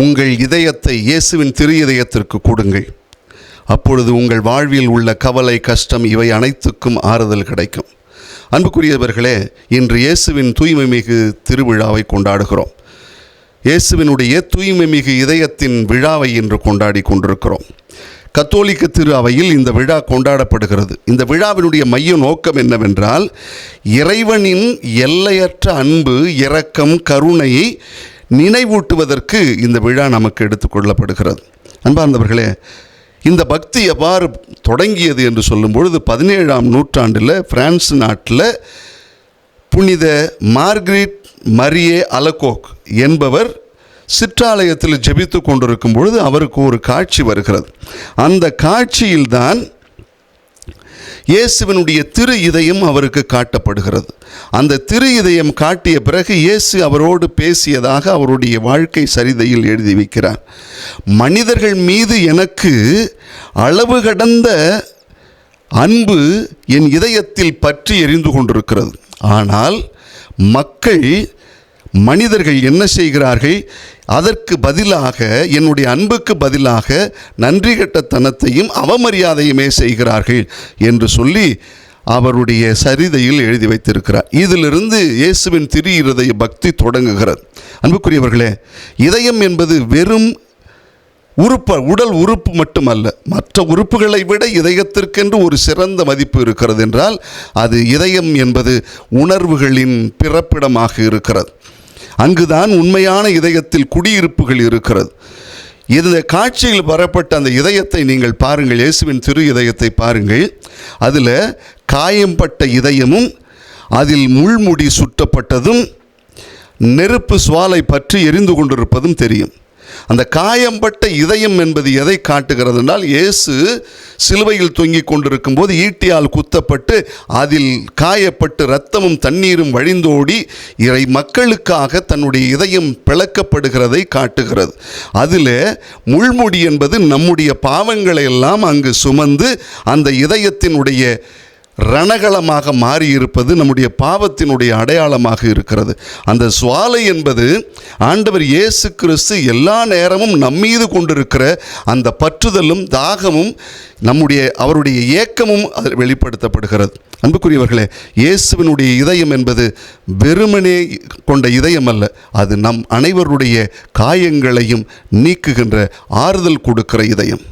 உங்கள் இதயத்தை இயேசுவின் திரு இதயத்திற்கு கொடுங்கள். அப்பொழுது உங்கள் வாழ்வில் உள்ள கவலை, கஷ்டம் இவை அனைத்துக்கும் ஆறுதல் கிடைக்கும். அன்புக்குரியவர்களே, இன்று இயேசுவின் தூய்மை மிகு திருவிழாவை கொண்டாடுகிறோம். இயேசுவினுடைய தூய்மை மிகு இதயத்தின் விழாவை இன்று கொண்டாடி கொண்டிருக்கிறோம். கத்தோலிக்க திரு அவையில் இந்த விழா கொண்டாடப்படுகிறது. இந்த விழாவினுடைய மைய நோக்கம் என்னவென்றால், இறைவனின் எல்லையற்ற அன்பு, இரக்கம், கருணையை நினைவூட்டுவதற்கு இந்த விழா நமக்கு எடுத்துக்கொள்ளப்படுகிறது. அன்பார்ந்தவர்களே, இந்த பக்தி எவ்வாறு தொடங்கியது என்று சொல்லும் பொழுது 17ஆம் நூற்றாண்டில் பிரான்ஸ் நாட்டில் புனித மார்கரெட் மரியே அலகோக் என்பவர் சிற்றாலயத்தில் ஜெபித்து கொண்டிருக்கும் பொழுது அவருக்கு ஒரு காட்சி வருகிறது. அந்த காட்சியில்தான் இயேசுவினுடைய திரு இதயம் அவருக்கு காட்டப்படுகிறது. அந்த திரு இதயம் காட்டிய பிறகு இயேசு அவரோடு பேசியதாக அவருடைய வாழ்க்கை சரிதையில் எழுதி வைக்கிறார். மனிதர்கள் மீது எனக்கு அளவு கடந்த அன்பு என் இதயத்தில் பற்றி எரிந்து கொண்டிருக்கிறது. ஆனால் மனிதர்கள் என்ன செய்கிறார்கள்? அதற்கு பதிலாக, என்னுடைய அன்புக்கு பதிலாக நன்றி கெட்டத்தனத்தையும் அவமரியாதையுமே செய்கிறார்கள் என்று சொல்லி அவருடைய சரிதையில் எழுதி வைத்திருக்கிறார். இதிலிருந்து இயேசுவின் திரு இருதய பக்தி தொடங்குகிறது. அன்புக்குரியவர்களே, இதயம் என்பது வெறும் உடல் உறுப்பு மட்டுமல்ல. மற்ற உறுப்புகளை விட இதயத்திற்கென்று ஒரு சிறந்த மதிப்பு இருக்கிறது என்றால் அது இதயம் என்பது உணர்வுகளின் பிறப்பிடமாக இருக்கிறது. அங்குதான் உண்மையான இதயத்தில் குடியிருப்புகள் இருக்கிறது. இந்த காட்சியில் வரப்பட்ட அந்த இதயத்தை நீங்கள் பாருங்கள். இயேசுவின் திரு இதயத்தை பாருங்கள். அதில் காயம்பட்ட இதயமும், அதில் முள்முடி சுட்டப்பட்டதும், நெருப்பு சுவாலை பற்றி எரிந்து கொண்டிருப்பதும் தெரியும். அந்த காயம்பட்ட இதயம் என்பது எதை காட்டுகிறது என்றால், இயேசு சிலுவையில் தொங்கிக் கொண்டிருக்கும் போது ஈட்டியால் குத்தப்பட்டு அதில் காயப்பட்டு இரத்தமும் தண்ணீரும் வழிந்தோடி இறை மக்களுக்காக தன்னுடைய இதயம் பிளக்கப்படுகிறதை காட்டுகிறது. அதில் முள்முடி என்பது நம்முடைய பாவங்களை எல்லாம் அங்கு சுமந்து அந்த இதயத்தினுடைய ரணகளமாக மாறியிருப்பது நம்முடைய பாவத்தினுடைய அடையாளமாக இருக்கிறது. அந்த சுவாலை என்பது ஆண்டவர் இயேசு கிறிஸ்து எல்லா நேரமும் நம்மீது கொண்டிருக்கிற அந்த பற்றுதலும் தாகமும் அவருடைய ஏக்கமும் அதில் வெளிப்படுத்தப்படுகிறது. அன்புக்குரியவர்களே, இயேசுவினுடைய இதயம் என்பது வெறுமனே கொண்ட இதயம் அல்ல. அது நம் அனைவருடைய காயங்களையும் நீக்குகின்ற, ஆறுதல் கொடுக்கிற இதயம்.